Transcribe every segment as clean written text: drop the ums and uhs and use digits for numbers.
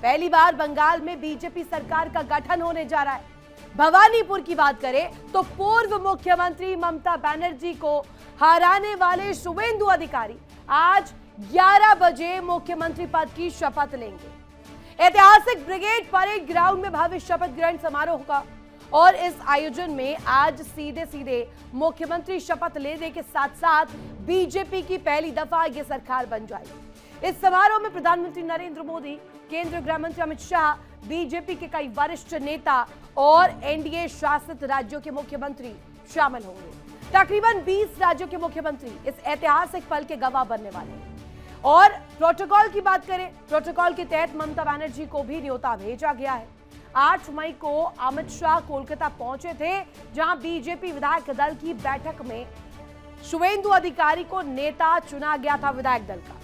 पहली बार बंगाल में बीजेपी सरकार का गठन होने जा रहा है। भवानीपुर की बात करें तो पूर्व मुख्यमंत्री ममता बनर्जी को हराने वाले शुवेंदु अधिकारी आज 11 बजे मुख्यमंत्री पद की शपथ लेंगे। ऐतिहासिक ब्रिगेड परेड ग्राउंड में भव्य शपथ ग्रहण समारोह होगा और इस आयोजन में आज सीधे सीधे मुख्यमंत्री शपथ लेने के साथ साथ बीजेपी की पहली दफा ये सरकार बन जाएगी। इस समारोह में प्रधानमंत्री नरेंद्र मोदी, केंद्रीय गृह मंत्री अमित शाह, बीजेपी के कई वरिष्ठ नेता और एनडीए शासित राज्यों के मुख्यमंत्री शामिल होंगे। तकरीबन 20 राज्यों के मुख्यमंत्री इस ऐतिहासिक पल के गवाह बनने वाले हैं। और प्रोटोकॉल की बात करें, प्रोटोकॉल के तहत ममता बनर्जी को भी न्योता भेजा गया है। 8 मई को अमित शाह कोलकाता पहुंचे थे, जहां बीजेपी विधायक दल की बैठक में शुवेंदु अधिकारी को नेता चुना गया था विधायक दल का।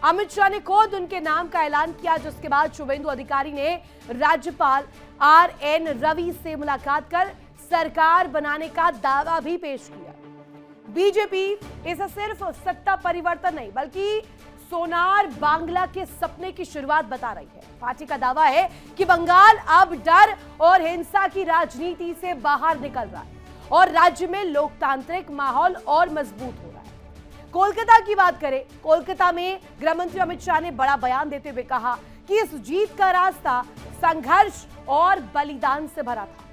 अमित शाह ने खुद उनके नाम का ऐलान किया, जिसके बाद शुवेंदु अधिकारी ने राज्यपाल आर.एन. रवि से मुलाकात कर सरकार बनाने का दावा भी पेश किया। बीजेपी इसे सिर्फ सत्ता परिवर्तन नहीं बल्कि सोनार बांग्ला के सपने की शुरुआत बता रही है। पार्टी का दावा है कि बंगाल अब डर और हिंसा की राजनीति से बाहर निकल रहा है और राज्य में लोकतांत्रिक माहौल और मजबूत हो रहा है। कोलकाता की बात करें, कोलकाता में गृह मंत्री अमित शाह ने बड़ा बयान देते हुए कहा कि इस जीत का रास्ता संघर्ष और बलिदान से भरा था।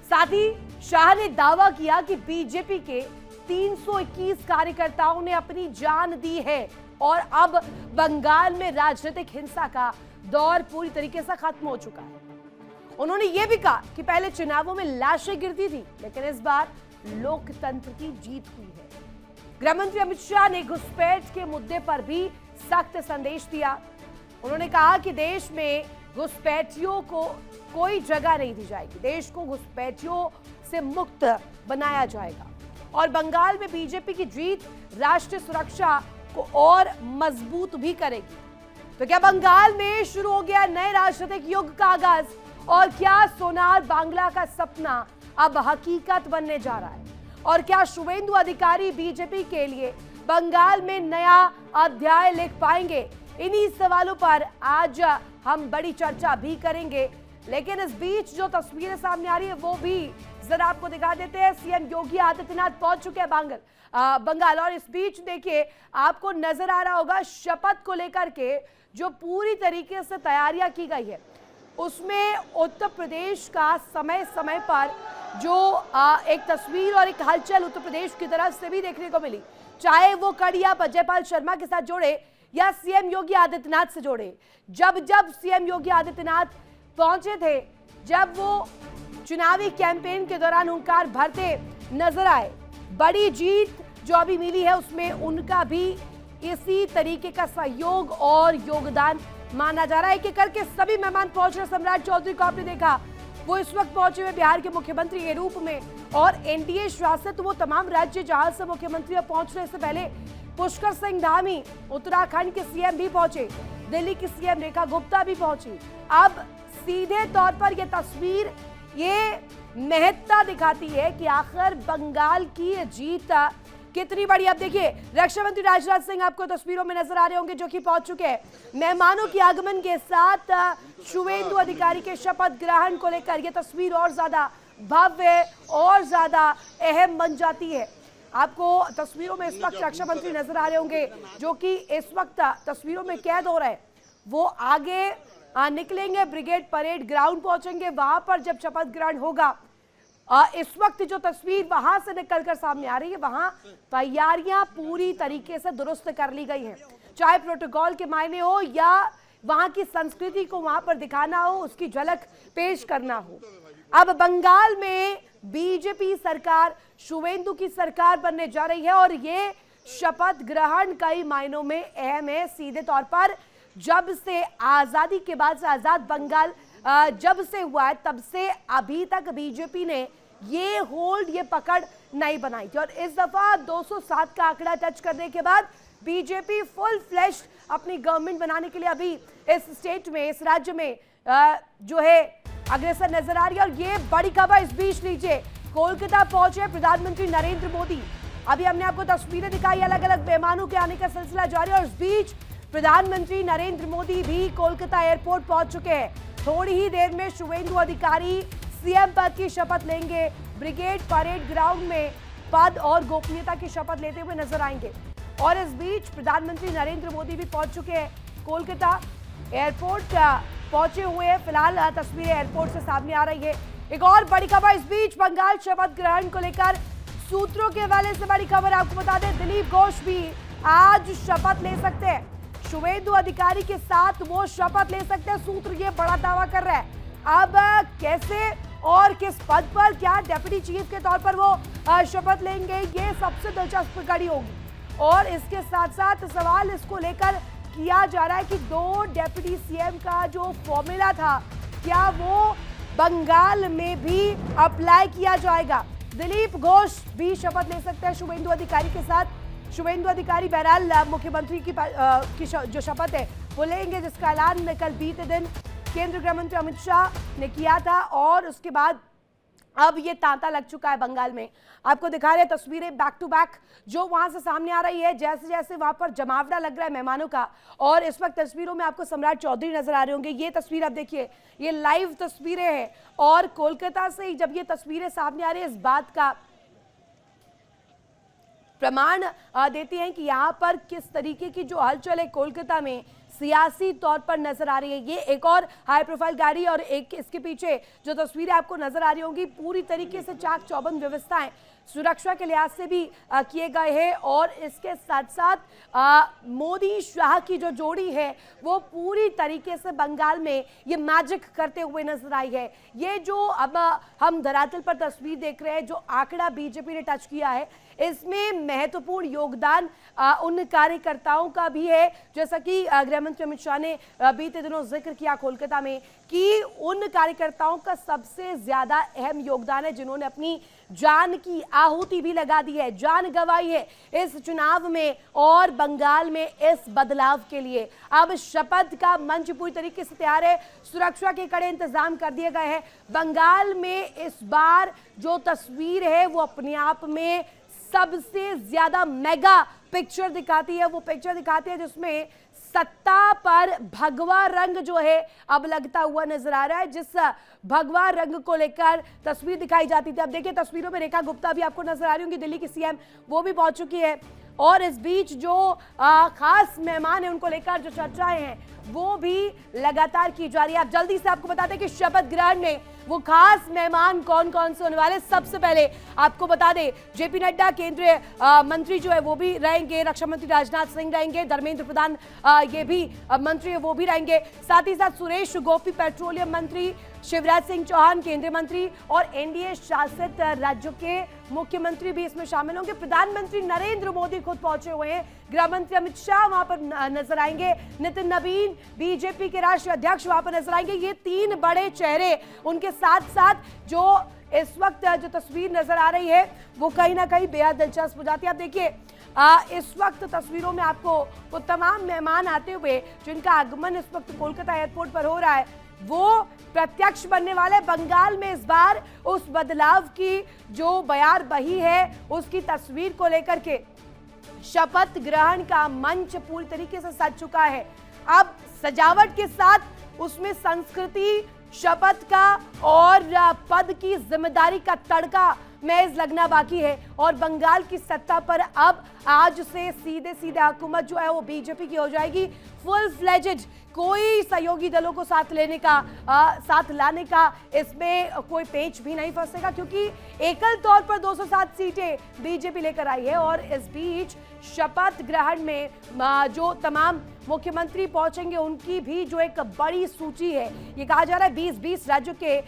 साथ ही शाह ने दावा किया कि बीजेपी के 321 कार्यकर्ताओं ने अपनी जान दी है और अब बंगाल में राजनीतिक हिंसा का दौर पूरी तरीके से खत्म हो चुका है। उन्होंने यह भी कहा कि पहले चुनावों में लाशें गिरती थी, लेकिन इस बार लोकतंत्र की जीत हुई है। गृह मंत्री अमित शाह ने घुसपैठ के मुद्दे पर भी सख्त संदेश दिया। उन्होंने कहा कि देश में घुसपैठियों को कोई जगह नहीं दी जाएगी, देश को घुसपैठियों से मुक्त बनाया जाएगा और बंगाल में बीजेपी की जीत राष्ट्रीय सुरक्षा को और मजबूत भी करेगी। तो क्या बंगाल में शुरू हो गया नए राजनीतिक युग का आगाज और क्या सोनार बांग्ला का सपना अब हकीकत बनने जा रहा है और क्या शुवेंदु अधिकारी बीजेपी के लिए बंगाल में नया अध्याय लिख पाएंगे? इन्हीं सवालों पर आज हम बड़ी चर्चा भी करेंगे। लेकिन इस बीच जो तस्वीरें सामने आ रही है वो भी जरा आपको दिखा देते हैं। सीएम योगी आदित्यनाथ पहुंच चुके हैं बंगाल और इस बीच देखिए आपको नजर आ रहा होगा शपथ को लेकर के जो पूरी तरीके से तैयारियां की गई है, उसमें उत्तर प्रदेश का समय समय पर जो एक तस्वीर और एक हलचल उत्तर प्रदेश की तरफ से भी देखने को मिली, चाहे वो कड़ी आप अजयपाल शर्मा के साथ जोड़े या सीएम योगी आदित्यनाथ से जोड़े। जब जब सीएम योगी आदित्यनाथ पहुंचे थे, जब वो चुनावी कैंपेन के दौरान हुंकार भरते नजर आए, बड़ी जीत जो अभी मिली है उसमें उनका भी इसी तरीके का सहयोग और योगदान माना जा रहा है। कि करके सभी मेहमान पहुंच रहे। सम्राट चौधरी को आपने देखा, वो इस वक्त पहुंचे हुए बिहार के मुख्यमंत्री के रूप में और एनडीए शासित वो तमाम राज्य जहां से मुख्यमंत्री पहुंचने से पहले पुष्कर सिंह धामी उत्तराखंड के सीएम भी पहुंचे, दिल्ली की सीएम रेखा गुप्ता भी पहुंची। अब सीधे तौर पर यह तस्वीर ये महत्ता दिखाती है कि आखिर बंगाल की जीत कितनी बड़ी। अब देखिए रक्षा मंत्री राजनाथ सिंह आपको तस्वीरों में नजर आ रहे होंगे जो कि पहुंच चुके हैं। मेहमानों के आगमन के साथ शुवेंदु अधिकारी के शपथ ग्रहण को लेकर यह तस्वीर और ज्यादा भव्य और ज्यादा अहम बन जाती है। आपको तस्वीरों में इस वक्त रक्षा मंत्री नजर आ रहे होंगे जो कि इस वक्त तस्वीरों में कैद हो रहे हैं। वो आगे निकलेंगे, ब्रिगेड परेड ग्राउंड पहुंचेंगे, वहां पर जब शपथ ग्रहण होगा। इस वक्त जो तस्वीर वहां से निकलकर सामने आ रही है, वहां तैयारियां पूरी तरीके से दुरुस्त कर ली गई हैं, चाहे प्रोटोकॉल के मायने हो या वहां की संस्कृति को वहां पर दिखाना हो, उसकी झलक पेश करना हो। अब बंगाल में बीजेपी सरकार शुवेंदु की सरकार बनने जा रही है और ये शपथ ग्रहण कई मायनों में अहम है। सीधे तौर पर जब से आजादी के बाद से आजाद बंगाल जब से हुआ है तब से अभी तक बीजेपी ने ये होल्ड, ये पकड़ नहीं बनाई थी और इस दफा 207 का आंकड़ा टच करने के बाद बीजेपी फुल फ्लैश अपनी गवर्नमेंट बनाने के लिए अभी इस स्टेट में, इस राज्य में जो है अग्रसर नजर आ रही है। और ये बड़ी खबर इस बीच लीजिए, कोलकाता पहुंचे प्रधानमंत्री नरेंद्र मोदी। अभी हमने आपको तस्वीरें दिखाई, अलग अलग मेहमानों के आने का सिलसिला जारी है और इस बीच प्रधानमंत्री नरेंद्र मोदी भी कोलकाता एयरपोर्ट पहुंच चुके हैं। थोड़ी ही देर में शुवेंदु अधिकारी सीएम पद की शपथ लेंगे। ब्रिगेड परेड ग्राउंड में पद और गोपनीयता की शपथ लेते हुए नजर आएंगे। और इस बीच प्रधानमंत्री नरेंद्र मोदी भी पहुंच चुके हैं कोलकाता एयरपोर्ट पहुंचे हुए हैं। फिलहाल तस्वीरें एयरपोर्ट से सामने आ रही है। एक और बड़ी खबर इस बीच बंगाल शपथ ग्रहण को लेकर सूत्रों के हवाले से बड़ी खबर आपको बता दें, दिलीप घोष भी आज शपथ ले सकते हैं। शुवेंदु अधिकारी के साथ वो शपथ ले सकते हैं, सूत्र ये बड़ा दावा कर रहा है। अब कैसे और किस पद पर, क्या डेप्यूटी चीफ के तौर पर वो शपथ लेंगे, ये सबसे दिलचस्प कड़ी होगी। और इसके साथ साथ सवाल इसको लेकर किया जा रहा है कि 2 डेप्यूटी सीएम का जो फॉर्मूला था, क्या वो बंगाल में भी अप्लाई किया जाएगा। दिलीप घोष भी शपथ ले सकते हैं शुवेंदु अधिकारी के साथ। शुवेंदु अधिकारी बहरहाल मुख्यमंत्री की जो शपथ है वो लेंगे, जिसका ऐलान कल बीते दिन केंद्रीय गृह मंत्री अमित शाह ने किया था। और उसके बाद अब ये तांता लग चुका है बंगाल में। आपको दिखा रहे हैं तस्वीरें बैक टू बैक जो वहां से सामने आ रही है, जैसे जैसे वहां पर जमावड़ा लग रहा है मेहमानों का। और इस वक्त तस्वीरों में आपको सम्राट चौधरी नजर आ रहे होंगे। ये तस्वीर आप देखिए, ये लाइव तस्वीरें हैं। और कोलकाता से जब ये तस्वीरें सामने आ रही है, इस बात का प्रमाण देती हैं कि यहाँ पर किस तरीके की जो हलचल है कोलकाता में सियासी तौर पर नजर आ रही है। ये एक और हाई प्रोफाइल गाड़ी और एक इसके पीछे जो तस्वीरें आपको नजर आ रही होंगी, पूरी तरीके से चाक चौबंद व्यवस्थाएं सुरक्षा के लिहाज से भी किए गए हैं। और इसके साथ साथ मोदी शाह की जो जोड़ी है वो पूरी तरीके से बंगाल में ये मैजिक करते हुए नजर आई है। ये जो अब हम धरातल पर तस्वीर देख रहे हैं, जो आंकड़ा बीजेपी ने टच किया है, इसमें महत्वपूर्ण योगदान उन कार्यकर्ताओं का भी है, जैसा कि गृह मंत्री अमित शाह ने बीते दिनों जिक्र किया कोलकाता में, कि उन कार्यकर्ताओं का सबसे ज्यादा अहम योगदान है जिन्होंने अपनी जान की आहुति भी लगा दी है, जान गंवाई है इस चुनाव में और बंगाल में इस बदलाव के लिए। अब शपथ का मंच पूरी तरीके से तैयार है, सुरक्षा के कड़े इंतजाम कर दिए गए हैं। बंगाल में इस बार जो तस्वीर है वो अपने आप में सबसे ज्यादा मेगा पिक्चर दिखाती है। वो पिक्चर दिखाती है जिसमें सत्ता पर भगवा रंग जो है अब लगता हुआ नजर आ रहा है। जिस भगवा रंग को लेकर तस्वीर दिखाई जाती थी, अब देखिए तस्वीरों में रेखा गुप्ता भी आपको नजर आ रही होंगी, दिल्ली की सीएम, वो भी पहुंच चुकी है। और इस बीच जो खास मेहमान है उनको लेकर जो चर्चाएं हैं वो भी लगातार की जा रही है। आप जल्दी से आपको बताते हैं कि शपथ ग्रहण में वो खास मेहमान कौन कौन से होने वाले। सबसे पहले आपको बता दें, जेपी नड्डा केंद्रीय मंत्री जो है वो भी रहेंगे, रक्षा मंत्री राजनाथ सिंह रहेंगे, धर्मेंद्र प्रधान ये भी मंत्री है वो भी रहेंगे, साथ ही साथ सुरेश गोपी पेट्रोलियम मंत्री, शिवराज सिंह चौहान केंद्रीय मंत्री और एनडीए शासित राज्यों के मुख्यमंत्री भी इसमें शामिल होंगे। प्रधानमंत्री नरेंद्र मोदी खुद पहुंचे हुए हैं, गृह मंत्री अमित शाह वहां पर नजर आएंगे, नितिन नवीन बीजेपी के राष्ट्रीय अध्यक्ष वहां पर नजर आएंगे। ये 3 बड़े चेहरे, उनके साथ साथ जो इस वक्त जो तस्वीर नजर आ रही है वो कहीं ना कहीं बेहद दिलचस्प हो जाती है। आप देखिए इस वक्त तस्वीरों में आपको वो तमाम मेहमान आते हुए जिनका आगमन इस वक्त कोलकाता एयरपोर्ट पर हो रहा है वो प्रत्यक्ष बनने वाले। बंगाल में इस बार उस बदलाव की जो बयार बही है उसकी तस्वीर को लेकर के शपथ ग्रहण का मंच पूरी तरीके से सज चुका है। अब सजावट के साथ उसमें संस्कृति, शपथ का और पद की जिम्मेदारी का तड़का महज लगना बाकी है। और बंगाल की सत्ता पर अब आज से सीधे सीधे हुकूमत जो है वो बीजेपी की हो जाएगी, फुल फ्लेजेड। कोई सहयोगी दलों को साथ लाने का इसमें कोई पेच भी नहीं फंसेगा, क्योंकि एकल तौर पर 207 सीटें बीजेपी लेकर आई है। और इस बीच शपथ ग्रहण में जो तमाम मुख्यमंत्री पहुंचेंगे उनकी भी जो एक बड़ी सूची है, ये कहा जा रहा है 20 राज्यों के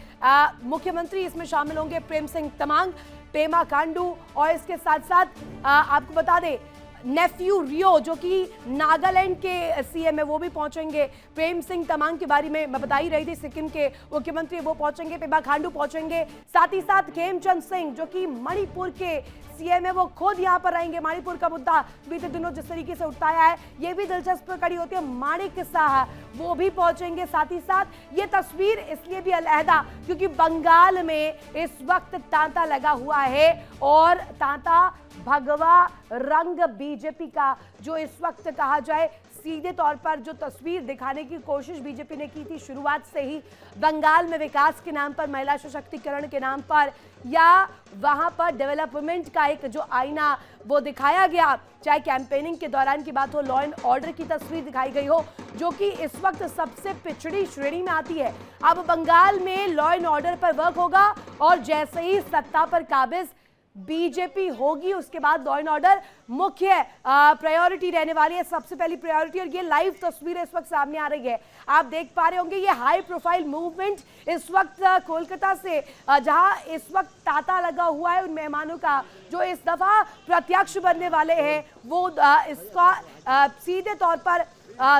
मुख्यमंत्री इसमें शामिल होंगे। प्रेम सिंह तमांग, पेमा खांडू और इसके साथ साथ आपको बता दें नेफ्यू रियो जो कि नागालैंड के सीएम है वो भी पहुंचेंगे। प्रेम सिंह तमांग के बारे में मैं बता ही रही थी, सिक्किम के मुख्यमंत्री वो पहुंचेंगे, पेमा खांडू पहुंचेंगे, साथ ही साथ खेमचंद सिंह जो कि मणिपुर के सीएम है वो खुद यहाँ पर रहेंगे। मणिपुर का मुद्दा बीते दिनों जिस तरीके से उठाया है ये भी दिलचस्प कड़ी होती है। माणिक साहा वो भी पहुंचेंगे। साथ ही साथ ये तस्वीर इसलिए भी अलहदा क्योंकि बंगाल में इस वक्त तांता लगा हुआ है और तांता भगवा रंग बीजेपी का जो इस वक्त कहा जाए सीधे तौर पर जो तस्वीर दिखाने की कोशिश बीजेपी ने की थी शुरुआत से ही, बंगाल में विकास के नाम पर, महिला सशक्तिकरण के नाम पर, या वहां पर डेवलपमेंट का एक जो आईना वो दिखाया गया, चाहे कैंपेनिंग के दौरान की बात हो, लॉ एंड ऑर्डर की तस्वीर दिखाई गई हो, जो कि इस वक्त सबसे पिछड़ी श्रेणी में आती है। अब बंगाल में लॉ एंड ऑर्डर पर वर्क होगा और जैसे ही सत्ता पर काबिज बीजेपी होगी उसके बाद लॉ एंड ऑर्डर मुख्य प्रायोरिटी रहने वाली है, सबसे पहली प्रायोरिटी। और ये लाइव तस्वीरें इस वक्त सामने आ रही है, आप देख पा रहे होंगे ये हाई प्रोफाइल मूवमेंट इस वक्त कोलकाता से, जहां इस वक्त तांता लगा हुआ है उन मेहमानों का जो इस दफा प्रत्यक्ष बनने वाले हैं, वो इसका सीधे तौर पर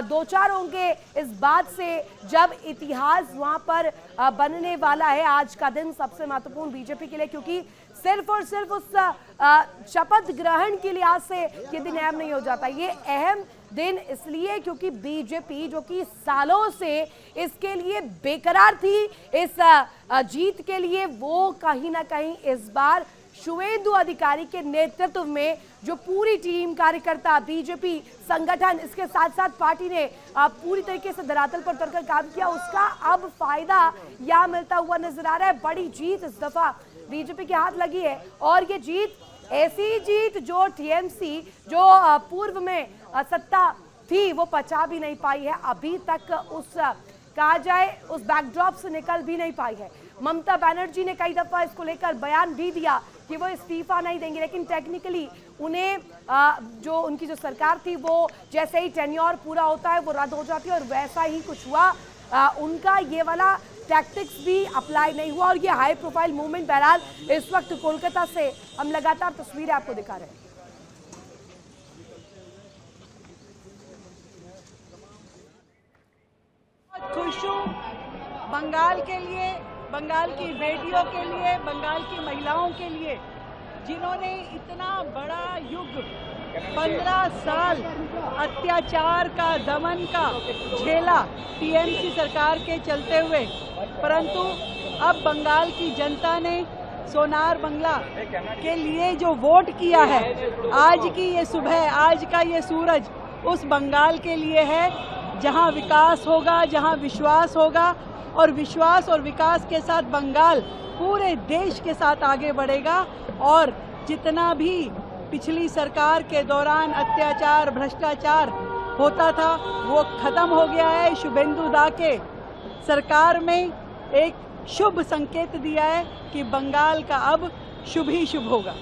दो चार होंगे इस बात से जब इतिहास वहां पर बनने वाला है। आज का दिन सबसे महत्वपूर्ण बीजेपी के लिए, क्योंकि सिर्फ और सिर्फ उस शपथ ग्रहण के लिहाज से ये दिन अहम नहीं हो जाता। ये अहम दिन इसलिए क्योंकि बीजेपी जो कि सालों से इसके लिए बेकरार थी, इस जीत के लिए, वो कहीं ना कहीं इस बार शुवेंदु अधिकारी के नेतृत्व में जो पूरी टीम, कार्यकर्ता, बीजेपी संगठन, इसके साथ साथ पार्टी ने पूरी तरीके से धरातल पर उतरकर काम किया, उसका अब फायदा यहाँ मिलता हुआ नजर आ रहा है। बड़ी जीत इस दफा बीजेपी के हाथ लगी है और ये जीत ऐसी जीत जो टीएमसी जो पूर्व में सत्ता थी वो पचा भी नहीं पाई है, अभी तक उस कहा जाए उस बैकड्रॉप से निकल भी नहीं पाई है। ममता बनर्जी ने कई दफा इसको लेकर बयान भी दिया कि वो इस्तीफा नहीं देंगे, लेकिन टेक्निकली उन्हें जो उनकी जो सरकार थी वो जैसे ही टेन्योर पूरा होता है वो रद्द हो जाती है और वैसा ही कुछ हुआ। उनका ये वाला टैक्टिक्स भी अप्लाई नहीं हुआ और ये हाई प्रोफाइल मूवमेंट बहरहाल इस वक्त कोलकाता से हम लगातार तस्वीरें आपको दिखा रहे हैं। खुश हूँ बंगाल के लिए, बंगाल की बेटियों के लिए, बंगाल की महिलाओं के लिए, जिन्होंने इतना बड़ा युग 15 साल अत्याचार का, दमन का झेला टीएमसी सरकार के चलते हुए, परंतु अब बंगाल की जनता ने सोनार बंगला के लिए जो वोट किया है, आज की ये सुबह, आज का ये सूरज उस बंगाल के लिए है जहां विकास होगा, जहां विश्वास होगा, और विश्वास और विकास के साथ बंगाल पूरे देश के साथ आगे बढ़ेगा। और जितना भी पिछली सरकार के दौरान अत्याचार, भ्रष्टाचार होता था वो खत्म हो गया है। शुभेंदु दा के सरकार में एक शुभ संकेत दिया है कि बंगाल का अब शुभ ही शुभ होगा।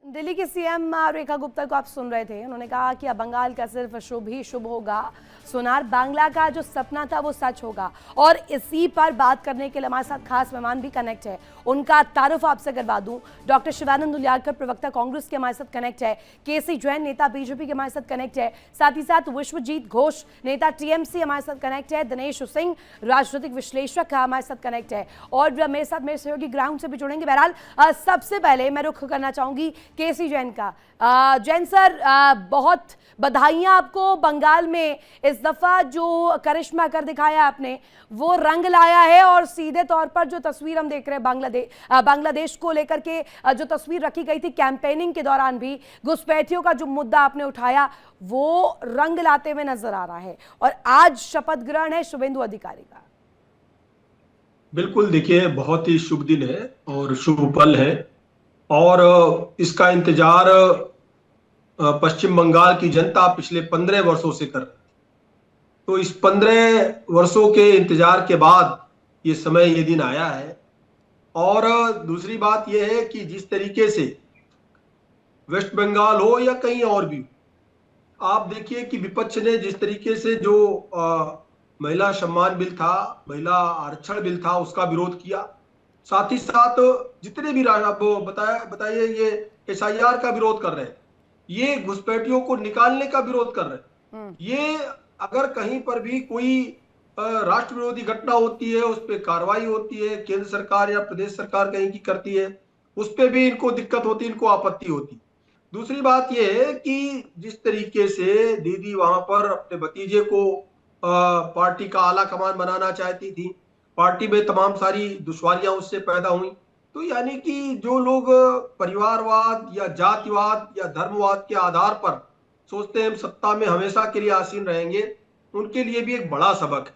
दिल्ली की सीएम रेखा गुप्ता को आप सुन रहे थे, उन्होंने कहा कि अब बंगाल का सिर्फ शुभ ही शुभ होगा, सोनार बांग्ला का जो सपना था वो सच होगा। और इसी पर बात करने के लिए हमारे साथ खास मेहमान भी कनेक्ट है, उनका तारुफ आपसे करवा दूं। डॉक्टर शिवानंद उलियालकर, प्रवक्ता कांग्रेस के हमारे साथ कनेक्ट है, केसी जैन, नेता बीजेपी के हमारे साथ कनेक्ट है, साथ ही साथ विश्वजीत घोष, नेता टीएमसी हमारे साथ कनेक्ट है, दिनेश सिंह, राजनीतिक विश्लेषक हमारे साथ कनेक्ट है, और मेरे साथ मेरे सहयोगी ग्राउंड से भी जुड़ेंगे। बहरहाल सबसे पहले मैं रुख करना चाहूंगी केसी जैन का। जैन सर, बहुत बधाइयां आपको, बंगाल में इस दफा जो करिश्मा कर दिखाया आपने वो रंग लाया है और सीधे तौर पर जो तस्वीर हम देख रहे हैं बांग्लादेश को लेकर के जो तस्वीर रखी गई थी कैंपेनिंग के दौरान भी, घुसपैठियों का जो मुद्दा आपने उठाया वो रंग लाते हुए नजर आ रहा है, और आज शपथ ग्रहण है शुभेंदु अधिकारी का। बिल्कुल, देखिए बहुत ही शुभ दिन है और शुभ पल है, और इसका इंतजार पश्चिम बंगाल की जनता पिछले 15 वर्षों से कर रही थी। तो इस 15 वर्षों के इंतजार के बाद ये समय, ये दिन आया है। और दूसरी बात यह है कि जिस तरीके से वेस्ट बंगाल हो या कहीं और भी, आप देखिए कि विपक्ष ने जिस तरीके से जो महिला सम्मान बिल था, महिला आरक्षण बिल था, उसका विरोध किया, साथ ही साथ जितने भी आप बताइए ये एसआईआर का विरोध कर रहे हैं, ये घुसपैठियों को निकालने का विरोध कर रहे हैं। ये अगर कहीं पर भी कोई राष्ट्र विरोधी घटना होती है, उस पर कार्रवाई होती है, केंद्र सरकार या प्रदेश सरकार कहीं की करती है, उस पर भी इनको दिक्कत होती, इनको आपत्ति होती। दूसरी बात यह है कि जिस तरीके से दीदी वहां पर अपने भतीजे को पार्टी का आला कमान बनाना चाहती थी, पार्टी में तमाम सारी दुश्वारियां उससे पैदा हुई। तो यानी कि जो लोग परिवारवाद या जातिवाद या धर्मवाद के आधार पर सोचते हैं हम सत्ता में हमेशा के लिए आसीन रहेंगे, उनके लिए भी एक बड़ा सबक है,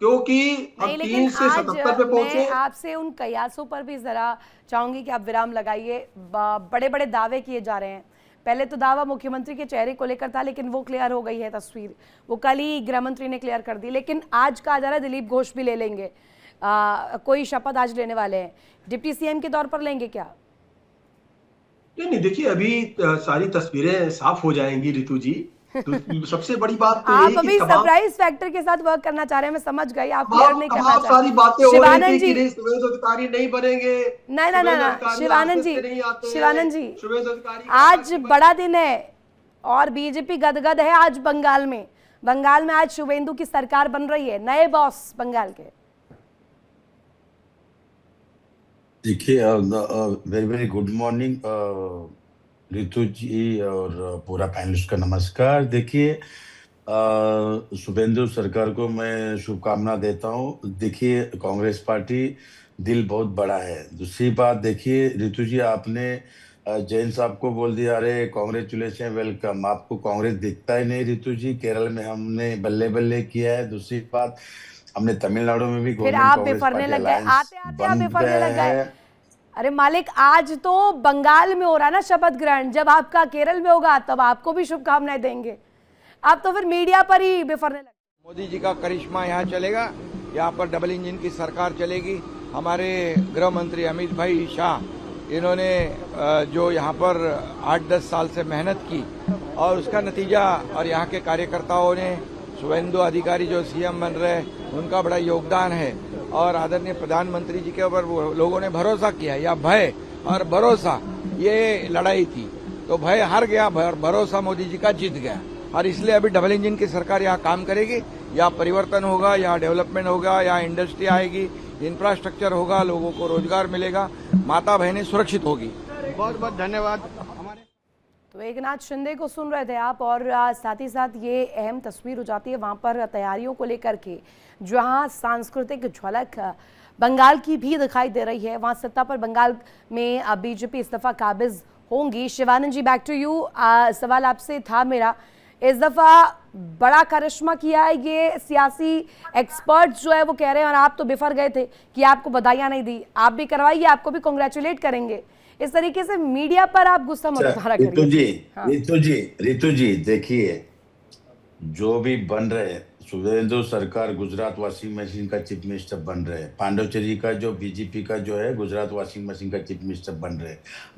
क्योंकि हम नहीं, 3 लेकिन से 77 पे आज पहुंचे। मैं आपसे उन कयासों पर भी जरा चाहूंगी कि आप विराम लगाइए। बड़े बड़े दावे किए जा रहे हैं। पहले तो दावा मुख्यमंत्री के चेहरे को लेकर था, लेकिन वो क्लियर हो गई है तस्वीर, वो कल ही गृह मंत्री ने क्लियर कर दी। लेकिन आज कहा जा रहा है दिलीप घोष भी ले लेंगे, कोई शपथ आज लेने वाले हैं, डिप्टी सीएम के तौर पर लेंगे क्या? नहीं, देखिए अभी सारी तस्वीरें साफ हो जाएंगी रितु जी। तो सबसे बड़ी बात तो आप यही अभी कि तमाम सरप्राइज फैक्टर के साथ वर्क करना चाह रहे हैं, मैं समझ गई, आप क्लियर नहीं करना तमाम सारी चाहते। बातें हो रही शिवानंद थी जी, कि नहीं शुभेंदु अधिकारी नहीं बनेंगे, नहीं नहीं शुभेंदु नहीं, अधिकारी शिवानंद रास्ते जी, से नहीं आते हैं, शिवानंद जी, शुभेंदु अधिकारी आज बड़ा दिन है और बीजेपी गदगद है आज बंगाल में। बंगाल में आज शुभेंदु की सरकार बन रही है, नए बॉस बंगाल के। देखिए, very very good morning Ritu ji और पूरा पैनलिस्ट का नमस्कार। देखिए, शुभेंदु सरकार को मैं शुभकामना देता हूँ। देखिए, कांग्रेस पार्टी दिल बहुत बड़ा है। दूसरी बात देखिए रितु जी, आपने जैन साहब को बोल दिया अरे कांग्रेचुलेशन वेलकम, आपको कांग्रेस दिखता ही नहीं रितु जी। केरल में हमने बल्ले बल्ले किया है। दूसरी बात, हमने तमिलनाडु में भी फिर आप बेफरने लग गए, आते आते आप बेफरने लग गए। अरे मालिक, आज तो बंगाल में हो रहा है ना शपथ ग्रहण, जब आपका केरल में होगा तब आपको भी शुभकामनाएं देंगे। आप तो फिर मीडिया पर ही बेफरने लगे। मोदी जी का करिश्मा यहाँ चलेगा, यहाँ पर डबल इंजन की सरकार चलेगी। हमारे गृह मंत्री अमित भाई शाह, इन्होंने जो यहाँ पर 8-10 साल से मेहनत की और उसका नतीजा, और यहाँ के कार्यकर्ताओं ने, शुभेंदु अधिकारी जो सीएम बन रहे हैं उनका बड़ा योगदान है। और आदरणीय प्रधानमंत्री जी के ऊपर लोगों ने भरोसा किया, या भय और भरोसा ये लड़ाई थी, तो भय हार गया, भरोसा मोदी जी का जीत गया। और इसलिए अभी डबल इंजन की सरकार यहाँ काम करेगी, यहाँ परिवर्तन होगा, यहाँ डेवलपमेंट होगा, यहाँ इंडस्ट्री आएगी, इंफ्रास्ट्रक्चर होगा, लोगों को रोजगार मिलेगा, माता बहनें सुरक्षित होगी। बहुत बहुत धन्यवाद। तो एकनाथ शिंदे को सुन रहे थे आप, और साथ ही साथ ये अहम तस्वीर हो जाती है वहाँ पर तैयारियों को लेकर के, जहाँ सांस्कृतिक झलक बंगाल की भी दिखाई दे रही है। वहाँ सत्ता पर बंगाल में बीजेपी इस दफ़ा काबिज होंगी। शिवानंद जी, बैक टू यू। सवाल आपसे था मेरा, इस दफ़ा बड़ा करिश्मा किया है ये सियासी एक्सपर्ट्स जो है वो कह रहे हैं, और आप तो बिफर गए थे कि आपको बधाइयाँ नहीं दी, आप भी करवाइए, आपको भी कॉन्ग्रेचुलेट करेंगे। इस तरीके से मीडिया पर आप गुस्सा मत उतारा करिए। रितु जी देखिए, जो भी बन रहे, शुभेंदु सरकार गुजरात वॉशिंग मशीन का चीफ मिनिस्टर बन रहे, पांडुचेरी का जो बीजेपी का जो है गुजरात वॉशिंग मशीन का चीफ मिनिस्टर बन रहे,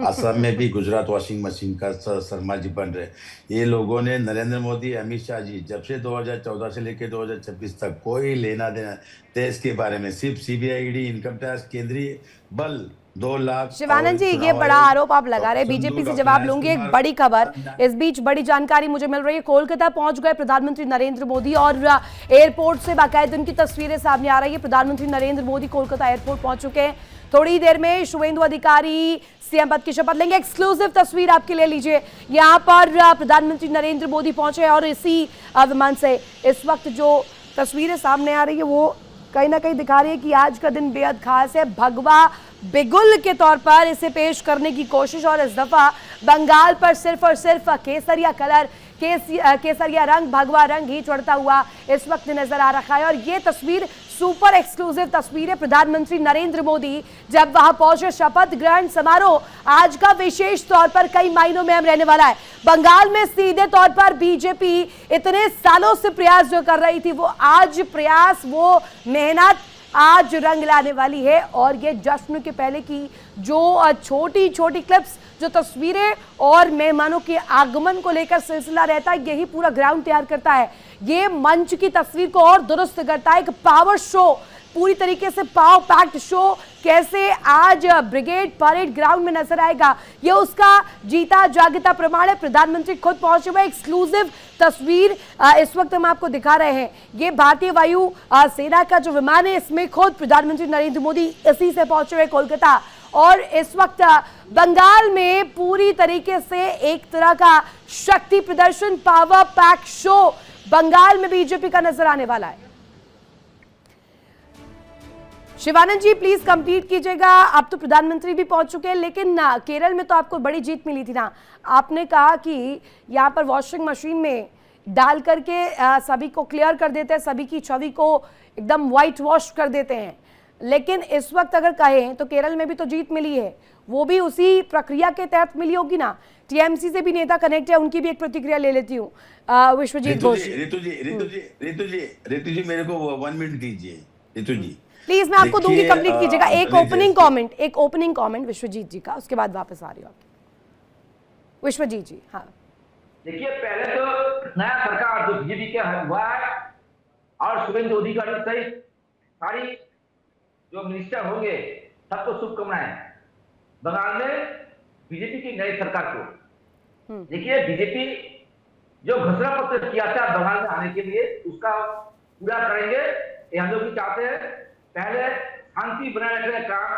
असम में भी गुजरात वॉशिंग मशीन का शर्मा जी बन रहे। ये लोगों ने, नरेंद्र मोदी, अमित शाह जी, जब से 2014 से लेकर 2026 तक कोई लेना देना देश के बारे में, सिर्फ सीबीआई, ईडी, इनकम टैक्स, केंद्रीय बल 2 लाख। शिवानंद जी, ये बड़ा आरोप आप लगा रहे, बीजेपी से जवाब लूंगी। एक बड़ी खबर, इस बीच बड़ी जानकारी मुझे मिल रही है, कोलकाता पहुंच गए प्रधानमंत्री नरेंद्र मोदी, और एयरपोर्ट से बाकायदा उनकी तस्वीरें सामने आ रही है। प्रधानमंत्री नरेंद्र मोदी कोलकाता एयरपोर्ट पहुंच चुके हैं। थोड़ी देर में शुभेंदु अधिकारी सीएम पद की शपथ लेंगे। एक्सक्लूसिव तस्वीर आपके ले लीजिए, यहाँ पर प्रधानमंत्री नरेंद्र मोदी पहुंचे, और इसी विमान से इस वक्त जो तस्वीरें सामने आ रही है वो कहीं ना कहीं दिखा रही है कि आज का दिन बेहद खास है। भगवा बिगुल के तौर पर इसे पेश करने की कोशिश, और इस दफा बंगाल पर सिर्फ और सिर्फ केसरिया कलर, केसरिया रंग, भगवा रंग ही चढ़ता हुआ इस वक्त नजर आ रहा है। और ये तस्वीर सुपर एक्सक्लूसिव तस्वीर है। प्रधानमंत्री नरेंद्र मोदी जब वहां पहुंचे, शपथ ग्रहण समारोह आज का विशेष तौर पर कई मायनों में अहम रहने वाला है। बंगाल में सीधे तौर पर बीजेपी इतने सालों से प्रयास जो कर रही थी, वो आज प्रयास, वो मेहनत आज रंग लाने वाली है। और ये जश्न के पहले की जो छोटी छोटी क्लिप्स, जो तस्वीरें और मेहमानों के आगमन को लेकर सिलसिला रहता है, यही पूरा ग्राउंड तैयार करता है। ये मंच की तस्वीर को और दुरुस्त करता है। एक पावर शो, पूरी तरीके से पावर पैक्ड शो कैसे आज ब्रिगेड परेड ग्राउंड में नजर आएगा, ये उसका जीता जागता प्रमाण है। प्रधानमंत्री खुद पहुंचे हुए, एक्सक्लूसिव तस्वीर इस वक्त हम आपको दिखा रहे हैं। ये भारतीय वायु सेना का जो विमान है, इसमें खुद प्रधानमंत्री नरेंद्र मोदी इसी से पहुंचे हुए कोलकाता। और इस वक्त बंगाल में पूरी तरीके से एक तरह का शक्ति प्रदर्शन, पावर पैक शो बंगाल में बीजेपी का नजर आने वाला है। शिवानंद जी प्लीज कंप्लीट कीजिएगा। आप तो प्रधानमंत्री भी पहुंच चुके हैं, लेकिन ना केरल में तो आपको बड़ी जीत मिली थी ना। आपने कहा कि यहाँ पर वॉशिंग मशीन में डाल करके सभी को क्लियर कर देते हैं, सभी की छवि को एकदम व्हाइट वॉश कर देते हैं, लेकिन इस वक्त अगर कहें तो केरल में भी तो जीत मिली है, वो भी उसी प्रक्रिया के तहत मिली होगी ना। टीएमसी से भी नेता कनेक्ट है, उनकी भी एक प्रतिक्रिया ले लेती हूँ। विश्वजीत घोष, रितु जी मेरे को 1 मिनट दीजिए रितु जी प्लीज। मैं आपको दूंगी, कंप्लीट कीजिएगा। एक ओपनिंग कमेंट विश्वजीत जी का, उसके बाद वापस आ रही हूँ आपकी। विश्वजीत जी, हाँ देखिए, पहले तो नया सरकार जो बीजेपी के हुआ है और शुभेंदु अधिकारी सहित सारी जो मिनिस्टर होंगे सबको शुभकामनाएं। बंगाल में बीजेपी की नई सरकार को देखिए, बीजेपी जो घोषणा पत्र किया था बंगाल में आने के लिए उसका पूरा करेंगे, ये हम लोग भी चाहते हैं। पहले शांति बनाए रखने का काम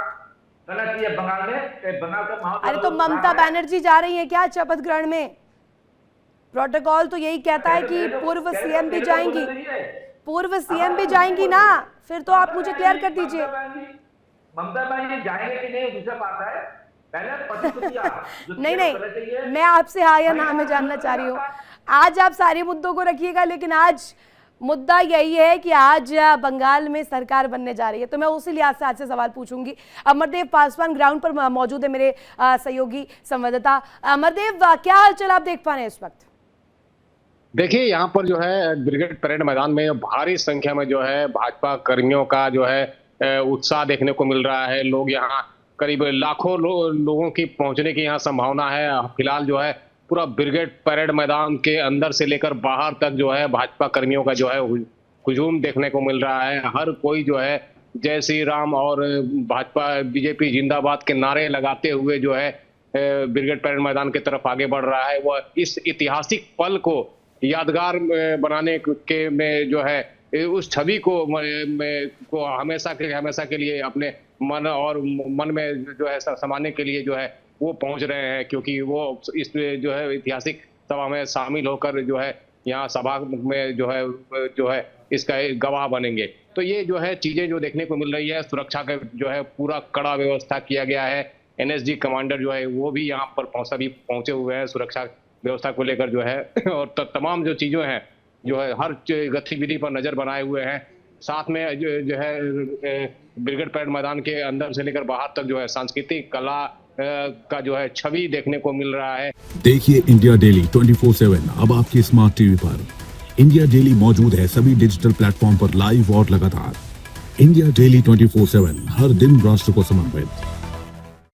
करना चाहिए बंगाल में। बंगाल का माहौल, अरे तो ममता बनर्जी जा रही है क्या शपथ ग्रहण में? प्रोटोकॉल तो यही कहता है कि पूर्व सीएम भी जाएंगी, पूर्व सीएम भी जाएंगी ना। फिर तो आप मुझे क्लियर कर दीजिए। ममता बनर्जी जाएंगे कि नहीं दूसरा बात है, पहले नहीं, मैं आपसे हाँ या ना में जानना चाह रही हूँ। आज आप सारे मुद्दों को रखिएगा, लेकिन आज मुद्दा यही है कि आज बंगाल में सरकार बनने जा रही है, तो मैं उसी लिहाज से आज से सवाल पूछूंगी। अमरदेव पासवान ग्राउंड पर मौजूद है, मेरे सहयोगी संवाददाता। अमरदेव, क्या हालचाल आप देख पा रहे हैं इस वक्त? देखिए, यहाँ पर जो है ब्रिगेड परेड मैदान में भारी संख्या में जो है भाजपा कर्मियों का जो है उत्साह देखने को मिल रहा है। लोग यहाँ करीब लाखों लोगों की पहुंचने की यहाँ संभावना है। फिलहाल जो है पूरा ब्रिगेड परेड मैदान के अंदर से लेकर बाहर तक जो है भाजपा कर्मियों का जो है हुजूम देखने को मिल रहा है। हर कोई जो है जय श्री राम और भाजपा बीजेपी जिंदाबाद के नारे लगाते हुए जो है ब्रिगेड परेड मैदान की तरफ आगे बढ़ रहा है। वह इस ऐतिहासिक पल को यादगार बनाने के में जो है उस छवि को हमेशा के लिए अपने मन में जो है समाने के लिए जो है वो पहुंच रहे हैं, क्योंकि वो इस जो है ऐतिहासिक सभा में शामिल होकर जो है यहाँ सभा में जो है इसका गवाह बनेंगे। तो ये जो है चीजें जो देखने को मिल रही है, सुरक्षा का जो है पूरा कड़ा व्यवस्था किया गया है। एनएसजी कमांडर जो है वो भी यहाँ पर पहुंचे हुए हैं सुरक्षा व्यवस्था को लेकर जो है, और तमाम जो चीजें हैं जो है हर गतिविधि पर नजर बनाए हुए हैं। साथ में जो है ब्रिगेड परेड मैदान के अंदर से लेकर बाहर तक जो है सांस्कृतिक कला का जो है छवि देखने को मिल रहा है। देखिए इंडिया डेली 24/7 अब आपके स्मार्ट टीवी पर। इंडिया डेली मौजूद है सभी डिजिटल प्लेटफॉर्म पर लाइव और लगातार। इंडिया डेली 24/7 हर दिन राष्ट्र को समर्पित।